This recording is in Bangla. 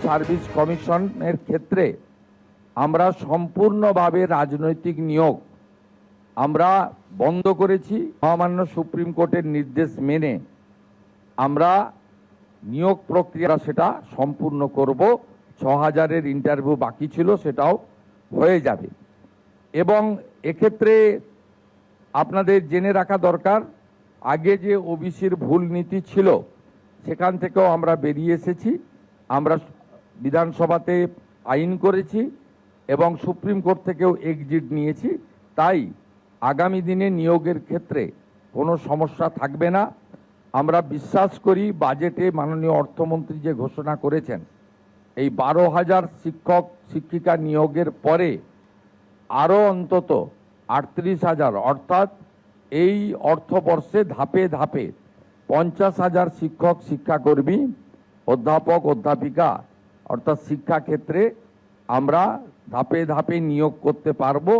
সার্ভিস কমিশনের ক্ষেত্রে আমরা সম্পূর্ণভাবে রাজনৈতিক নিয়োগ আমরা বন্ধ করেছি। মহামান্য সুপ্রিম কোর্টের নির্দেশ মেনে আমরা নিয়োগ প্রক্রিয়া সেটা সম্পূর্ণ করব। ৬,০০০-এর ইন্টারভিউ বাকি ছিল, সেটাও হয়ে যাবে। এবং এক্ষেত্রে আপনাদের জেনে রাখা দরকার, আগে যে ওবিসির ভুল নীতি ছিল সেখান থেকেও আমরা বেরিয়ে এসেছি। আমরা বিধানসভাতে আইন করেছি এবং সুপ্রিম কোর্ট থেকেও এক্সিট নিয়েছি। তাই আগামী দিনে নিয়োগের ক্ষেত্রে কোনো সমস্যা থাকবে না। আমরা বিশ্বাস করি বাজেটে মাননীয় অর্থমন্ত্রী যে ঘোষণা করেছেন, এই ১২,০০০ শিক্ষক শিক্ষিকা নিয়োগের পরে আরও অন্তত ৩৮,০০০, অর্থাৎ এই অর্থবর্ষে ধাপে ধাপে ৫০,০০০ শিক্ষক শিক্ষাকর্মী, অধ্যাপক অধ্যাপিকা অর্থাৎ শিক্ষাক্ষেত্রে আমরা ধাপে ধাপে নিয়োগ করতে পারবো।